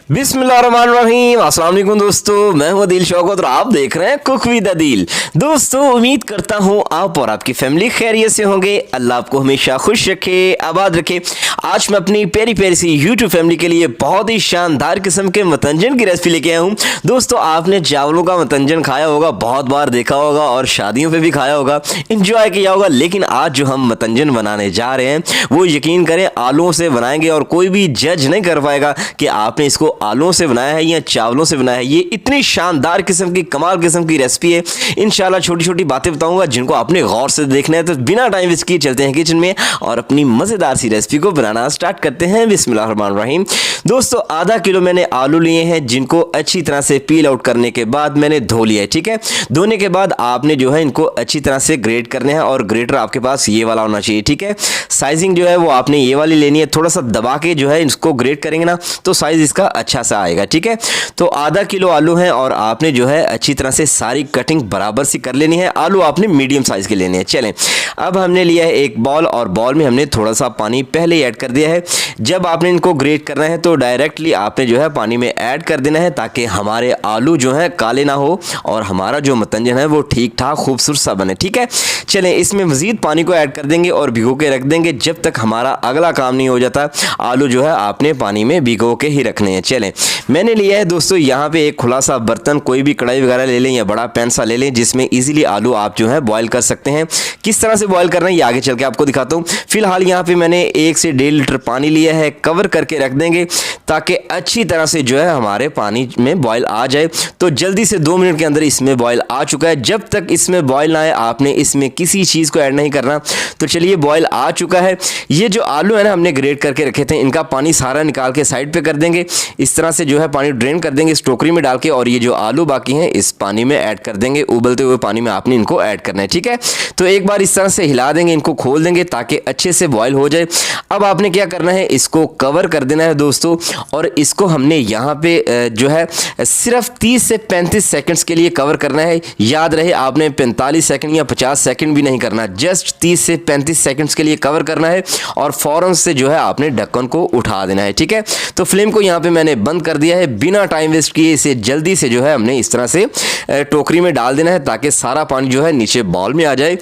बिस्मिल्लाहिर्रहमानिर्रहीम। अस्सलाम वालेकुम दोस्तों, मैं हूं दिल शौकत और आप देख रहे हैं कुक विद अदील। दोस्तों, उम्मीद करता हूं आप और आपकी फैमिली खैरियत से होंगे। अल्लाह आपको हमेशा खुश रखे, आबाद रखे। आज मैं अपनी प्यारी प्यारी सी यूट्यूब फैमिली के लिए बहुत ही शानदार किस्म के मतंजन की रेसिपी लेके आया हूँ। दोस्तों, आपने चावलों का मतंजन खाया होगा, बहुत बार देखा होगा और शादियों पे भी खाया होगा, इंजॉय किया होगा। लेकिन आज जो हम मतंजन बनाने जा रहे हैं वो यकीन करें आलूओं से बनाएंगे और कोई भी जज नहीं कर पाएगा कि आपने इसको आलूओं से बनाया है या चावलों से बनाया है। ये इतनी शानदार किस्म की, कमाल किस्म की रेसिपी है। इंशाल्लाह छोटी छोटी बातें बताऊंगा जिनको आपने गौर से देखना है। तो बिना टाइम वेस्ट किए चलते हैं किचन में और अपनी मज़ेदार सी रेसिपी को बनाना स्टार्ट करते हैं। बिस्मिल्लाहिर्रहमानिर्रहीम। दोस्तों, आधा किलो मैंने आलू लिए हैं जिनको अच्छी तरह से पील आउट करने के बाद मैंने धो लिया है। ठीक है, धोने के बाद आपने जो है इनको अच्छी तरह से ग्रेट करने हैं और ग्रेटर आपके पास ये वाला होना चाहिए। ठीक है, साइजिंग जो है वो आपने ये वाली लेनी है। थोड़ा सा दबा के जो है इसको ग्रेट करेंगे ना तो साइज इसका अच्छा सा आएगा। ठीक है, तो आधा किलो आलू हैं और आपने जो है अच्छी तरह से सारी कटिंग बराबर सी कर लेनी है। आलू आपने मीडियम साइज के लेने हैं। चलें, अब हमने लिया है एक बॉल और बॉल में हमने थोड़ा सा पानी पहले ही ऐड कर दिया है। जब आपने इनको ग्रेट करना है तो डायरेक्टली आपने जो है पानी में ऐड कर देना है ताकि हमारे आलू जो है काले ना हो और हमारा जो मतंजन है वो ठीक ठाक खूबसूरत सा बने। ठीक है, चलें, इसमें मज़ीद पानी को ऐड कर देंगे और भिगो के रख देंगे जब तक हमारा अगला काम नहीं हो जाता। आलू जो है आपने पानी में भिगो के ही रखने हैं। चलें, मैंने लिया है दोस्तों यहाँ पे एक खुला सा बर्तन, कोई भी कढ़ाई वगैरह ले लें या बड़ा पैन सा ले लें जिसमें इजीली आलू आप जो है बॉईल कर सकते हैं। किस तरह से बॉईल करना है ये आगे चल के आपको दिखाता हूँ। फिलहाल यहाँ पे मैंने 1 से 1.5 लीटर पानी लिया है, कवर करके रख देंगे ताकि अच्छी तरह से जो है हमारे पानी में बॉईल आ जाए। तो जल्दी से 2 मिनट के अंदर इसमें बॉईल आ चुका है। जब तक इसमें बॉईल ना आए आपने इसमें किसी चीज़ को ऐड नहीं करना। तो चलिए, बॉईल आ चुका है। ये जो आलू है ना हमने ग्रेट करके रखे थे, इनका पानी सारा निकाल के साइड पे कर देंगे। इस तरह से जो है पानी ड्रेन कर देंगे इस टोकरी में डाल के और ये जो आलू बाकी हैं इस पानी में ऐड कर देंगे। उबलते हुए पानी में आपने इनको ऐड करना है। ठीक है, तो एक बार इस तरह से हिला देंगे, इनको खोल देंगे ताकि अच्छे से बॉईल हो जाए। अब आपने क्या करना है, इसको कवर कर देना है दोस्तों और इसको हमने यहाँ पे जो है सिर्फ 30 से 35 सेकंड्स के लिए कवर करना है। याद रहे, आपने 45 सेकंड या 50 सेकंड भी नहीं करना, जस्ट 30 से 35 सेकंड्स के लिए कवर करना है और फ़ौरन से जो है आपने ढक्कन को उठा देना है। ठीक है, तो फ्लेम को यहाँ पे मैंने बंद कर दिया है। बिना टाइम वेस्ट किए इसे जल्दी से जो है हमने इस तरह से टोकरी में डाल देना है ताकि सारा पानी जो है नीचे बाउल में आ जाए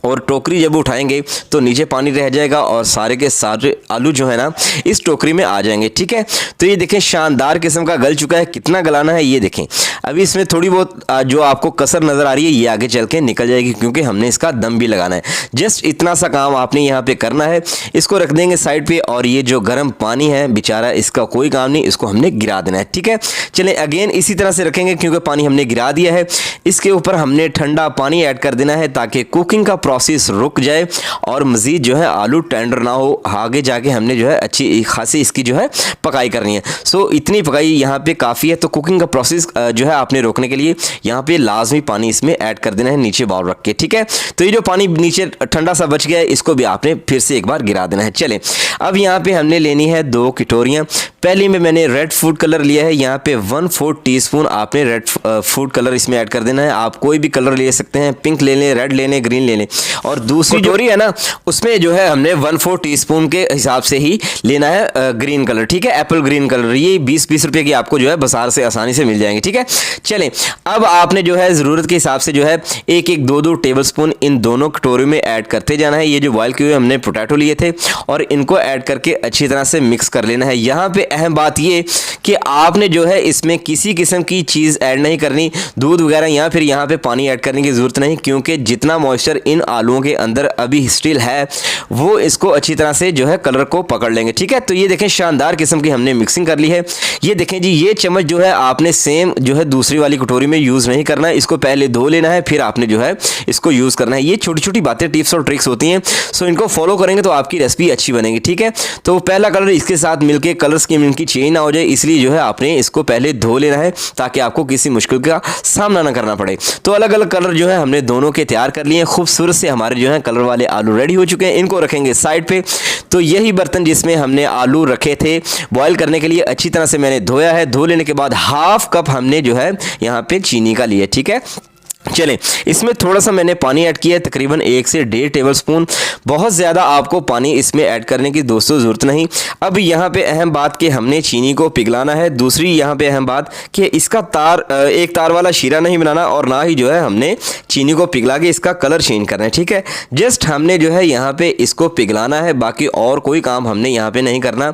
और टोकरी जब उठाएंगे तो नीचे पानी रह जाएगा और सारे के सारे आलू जो है ना इस टोकरी में आ जाएंगे। ठीक है, तो ये देखें शानदार किस्म का गल चुका है। कितना गलाना है ये देखें। अभी इसमें थोड़ी बहुत जो आपको कसर नज़र आ रही है ये आगे चल के निकल जाएगी क्योंकि हमने इसका दम भी लगाना है। जस्ट इतना सा काम आपने यहाँ पे करना है। इसको रख देंगे साइड पे और ये जो गर्म पानी है बेचारा इसका कोई काम नहीं, इसको हमने गिरा देना है। ठीक है, चलें, अगेन इसी तरह से रखेंगे क्योंकि पानी हमने गिरा दिया है। इसके ऊपर हमने ठंडा पानी ऐड कर देना है ताकि कुकिंग का प्रोसेस रुक जाए और मज़ीद जो है आलू टेंडर ना हो। आगे जाके हमने जो है अच्छी खासी इसकी जो है पकाई करनी है। सो इतनी पकाई यहाँ पे काफ़ी है। तो कुकिंग का प्रोसेस जो है आपने रोकने के लिए यहाँ पे लाजमी पानी इसमें ऐड कर देना है नीचे बाउल रख के। ठीक है, तो ये जो पानी नीचे ठंडा सा बच गया है इसको भी आपने फिर से एक बार गिरा देना है। चलें, अब यहाँ पे हमने लेनी है 2 कटोरियाँ। पहली में मैंने रेड फूड कलर लिया है, यहाँ पे 1/4 टीस्पून आपने रेड फूड कलर इसमें ऐड कर देना है। आप कोई भी कलर ले सकते हैं, पिंक ले लें, रेड ले लें, ग्रीन ले लें। और दूसरी कटोरी है ना उसमें जो है हमने 1/4 टीस्पून के हिसाब से ही लेना है ग्रीन कलर। ठीक है, एप्पल ग्रीन कलर, ये 20-20 रुपए की आपको जो है बाजार से आसानी से मिल जाएंगे। ठीक है, चलें, अब आपने जो है ज़रूरत के हिसाब से जो है 1-1, 2-2 टेबल स्पून इन दोनों कटोरी में ऐड करते जाना है। ये जो बॉयल किए हुए हमने पोटैटो लिए थे और इनको ऐड करके अच्छी तरह से मिक्स कर लेना है। यहाँ पे अहम बात ये कि आपने जो है इसमें किसी किस्म की चीज़ ऐड नहीं करनी, दूध वगैरह या फिर यहाँ पे पानी ऐड करने की ज़रूरत नहीं क्योंकि जितना मॉइस्चर इन आलूओं के अंदर अभी स्टिल है वो इसको अच्छी तरह से जो है कलर को पकड़ लेंगे। ठीक है, तो ये देखें शानदार किस्म की हमने मिक्सिंग कर ली है। ये देखें जी, ये चम्मच जो है आपने सेम जो है दूसरी वाली कटोरी में यूज़ नहीं करना है, इसको पहले धो लेना है फिर आपने जो है इसको यूज़ करना है। ये छोटी छोटी बातें, टिप्स और ट्रिक्स होती हैं, सो इनको फॉलो करेंगे तो आपकी रेसिपी अच्छी बनेगी। ठीक है, तो पहला कलर इसके साथ मिलकर कलर स्कीम इनकी चेंज ना हो जाए, इसलिए जो है आपने इसको पहले धो लेना है ताकि आपको किसी मुश्किल का सामना ना करना पड़े। तो अलग अलग कलर जो है हमने दोनों के तैयार कर लिए। खूबसूरत से हमारे जो है कलर वाले आलू रेडी हो चुके हैं। इनको रखेंगे साइड पे। तो यही बर्तन जिसमें हमने आलू रखे थे बॉईल करने के लिए अच्छी तरह से मैंने धोया है। धो लेने के बाद 1/2 कप हमने जो है यहाँ पे चीनी का लिया। ठीक है, चलें, इसमें थोड़ा सा मैंने पानी ऐड किया है, तकरीबन 1 से 1.5 टेबलस्पून। बहुत ज़्यादा आपको पानी इसमें ऐड करने की दोस्तों ज़रूरत नहीं। अब यहाँ पे अहम बात कि हमने चीनी को पिघलाना है। दूसरी यहाँ पे अहम बात कि इसका एक तार वाला शीरा नहीं बनाना और ना ही जो है हमने चीनी को पिघला के इसका कलर चेंज करना है, ठीक है। जस्ट हमने जो है यहाँ पे इसको पिघलाना है, बाकी और कोई काम हमने यहाँ पे नहीं करना।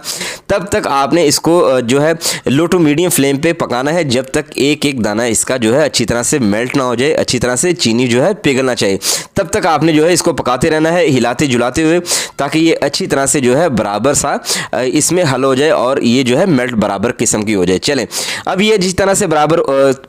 तब तक आपने इसको जो है लो टू मीडियम फ्लेम पे पकाना है जब तक एक एक दाना इसका जो है अच्छी तरह से मेल्ट ना हो जाए, अच्छी तरह से चीनी जो है पिघलना चाहिए। तब तक आपने जो है इसको पकाते रहना है, हिलाते जुलाते हुए, ताकि ये अच्छी तरह से जो है बराबर सा इसमें हल हो जाए और ये जो है मेल्ट बराबर किस्म की हो जाए। चलें, अब ये जिस तरह से बराबर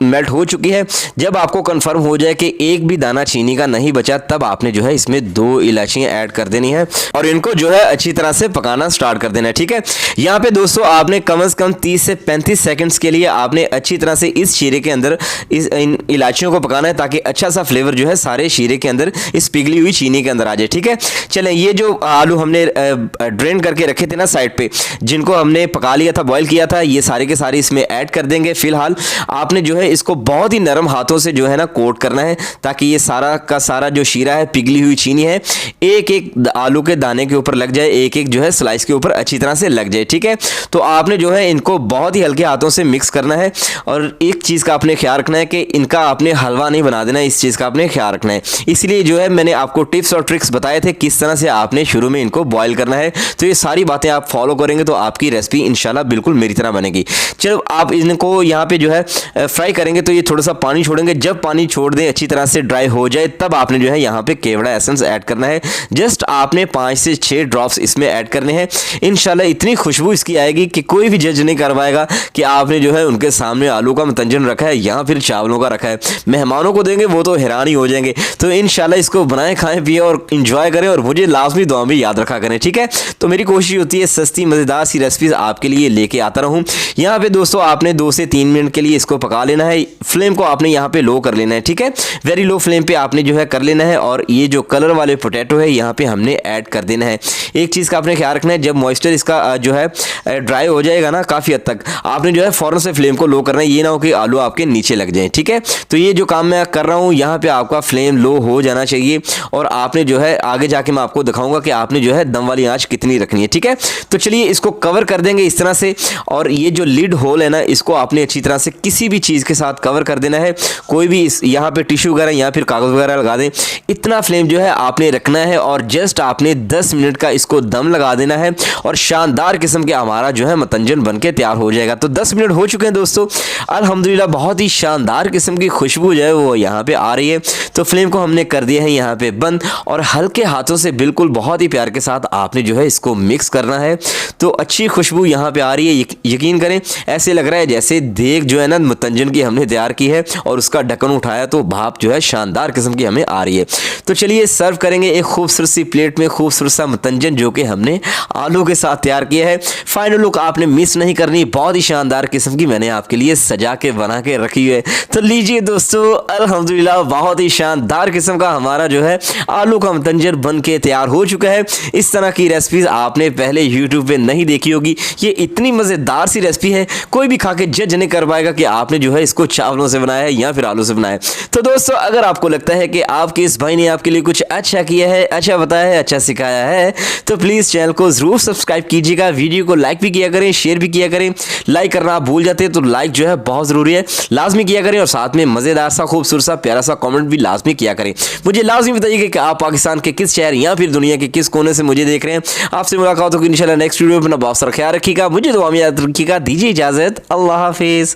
मेल्ट हो चुकी है, जब आपको कंफर्म हो जाए कि एक भी दाना चीनी का नहीं बचा, तब आपने जो है इसमें 2 इलायचियाँ ऐड कर देनी है और इनको जो है अच्छी तरह से पकाना स्टार्ट कर देना है, ठीक है। यहाँ पे दोस्तों आपने कम से कम 30 से 35 सेकंड्स के लिए आपने अच्छी तरह से इस शीरे के अंदर इन इलायचियों को पकाना है, ताकि अच्छा सा फ्लेवर जो है सारे शीरे के अंदर इस पिघली हुई चीनी के अंदर आ जाए, ठीक है। चलें, ये जो आलू हमने ड्रेन करके रखे थे ना साइड पे, जिनको हमने पका लिया था, बॉईल किया था, ये सारे के सारे इसमें ऐड कर देंगे। फिलहाल आपने जो है इसको बहुत ही नरम हाथों से जो है ना कोट करना है, ताकि ये सारा का सारा जो शीरा है, पिघली हुई चीनी है, एक एक आलू के दाने के ऊपर लग जाए, एक एक जो है स्लाइस के ऊपर अच्छी तरह से लग जाए, ठीक है। तो आपने जो है इनको बहुत ही हल्के हाथों से मिक्स करना है और एक चीज़ का आपने ख्याल रखना है कि इनका आपने हलवा नहीं बना देना, इस चीज़ का आपने ख्याल रखना है। इसलिए जो है मैंने आपको टिप्स और ट्रिक्स बताए थे किस तरह से आपने शुरू में इनको बॉईल करना है। तो ये सारी बातें आप फॉलो करेंगे तो आपकी रेसिपी इंशाल्लाह बिल्कुल मेरी तरह बनेगी। चलो, आप इनको यहाँ पे जो है फ्राई करेंगे तो ये थोड़ा सा पानी छोड़ेंगे। जब पानी छोड़ दें, अच्छी तरह से ड्राई हो जाए, तब आपने जो है यहाँ पे केवड़ा एसेंस ऐड करना है। जस्ट आपने 5 से 6 ड्रॉप्स इसमें ऐड करने हैं। इंशाल्लाह इतनी खुशबू इसकी आएगी कि कोई भी जज नहीं कर पाएगा कि आपने जो है उनके सामने आलू का मतंजन रखा है या फिर चावलों का रखा है। मेहमानों को देंगे वो तो हैरान ही हो जाएंगे। तो इंशाल्लाह इसको बनाएं, खाएं, पिए और इंजॉय करें और मुझे लाजमी दुआ में याद रखा करें, ठीक है। तो मेरी कोशिश होती है सस्ती मज़ेदार सी रेसिपीज़ आपके लिए लेके आता रहूँ। यहाँ पे दोस्तों आपने 2 से 3 मिनट के लिए इसको पका लेना है। फ्लेम को आपने यहाँ पे लो कर लेना है, ठीक है। वेरी लो फ्लेम पे आपने जो है कर लेना है और ये जो कलर वाले पोटैटो है यहाँ पे हमने ऐड कर देना है। एक चीज़ का आपने ख्याल रखना है, जब मॉइस्चर इसका जो है ड्राई हो जाएगा ना काफ़ी हद तक, आपने जो है फ़ौरन से फ्लेम को लो करना है। ये ना हो कि आलू आपके नीचे लग जाए, ठीक है। तो ये जो काम मैं कर रहा हूँ यहाँ पे आपका फ्लेम लो हो जाना चाहिए और आपने जो है आगे जाके मैं आपको दिखाऊंगा कि आपने जो है दम वाली आंच कितनी रखनी है, ठीक है। तो चलिए इसको कवर कर देंगे इस तरह से और ये जो लिड होल है ना, इसको आपने अच्छी तरह से किसी भी चीज़ के साथ कवर कर देना है। कोई भी यहाँ पे टिश्यू वगैरह या फिर कागज़ वगैरह लगा दें। इतना फ्लेम जो है आपने रखना है और जस्ट आपने 10 मिनट का इसको दम लगा देना है और शानदार किस्म के हमारा जो है मतंजन बन के तैयार हो जाएगा। तो 10 मिनट हो चुके हैं दोस्तों, अल्हम्दुलिल्लाह बहुत ही शानदार किस्म की खुशबू जो है वो यहाँ पे आ रही है। तो फ्लेम को हमने कर दिया है यहाँ पे बंद और हल्के हाथों से बिल्कुल बहुत ही प्यार के साथ आपने जो है इसको मिक्स करना है। तो अच्छी खुशबू यहाँ पे आ रही है, यकीन करें ऐसे लग रहा है जैसे देग जो है ना मतंजन की हमने तैयार की है और उसका ढक्कन उठाया तो भाप जो है शानदार किस्म की हमें आ रही है। तो चलिए सर्व करेंगे एक खूबसूरत सी प्लेट में खूबसूरत सा मतंजन जो कि हमने आलू के साथ तैयार किया है। फाइनल लुक आपने मिस नहीं करनी, बहुत ही शानदार किस्म की मैंने आपके लिए सजा के बना के रखी है। तो लीजिए दोस्तों, अल्हम्दुलिल्लाह बहुत ही शानदार किस्म का हमारा जो है आलू का मतंजन बन के तैयार हो चुका है। इस तरह की रेसिपीज़ आपने पहले यूट्यूब पे नहीं देखी होगी। ये इतनी मज़ेदार सी रेसिपी है, कोई भी खा के जज नहीं कर पाएगा कि आपने जो है इसको चावलों से बनाया है या फिर आलू से बनाया है। तो दोस्तों अगर आपको लगता है कि आपके इस भाई ने आपके लिए कुछ अच्छा किया है, अच्छा बताया है, अच्छा सिखाया है, तो प्लीज़ चैनल को ज़रूर सब्सक्राइब कीजिएगा। वीडियो को लाइक भी किया करें, शेयर भी किया करें। लाइक करना आप भूल जाते हैं तो लाइक जो है बहुत ज़रूरी है, लाजमी किया करें और साथ में मज़ेदार सा खूबसूरत सा प्यारा सा कमेंट भी लाजमी किया करें। मुझे लाजमी बताइए कि आप पाकिस्तान के किस शहर या फिर दुनिया के किस कोने से मुझे देख रहे हैं। आपसे मुलाकात होगी इंशाल्लाह नेक्स्ट वीडियो में। अपना बहुत सारा ख्याल रखिएगा, मुझे दुआ में याद रखिएगा। दीजिए इजाज़त, अल्लाह हाफिज़।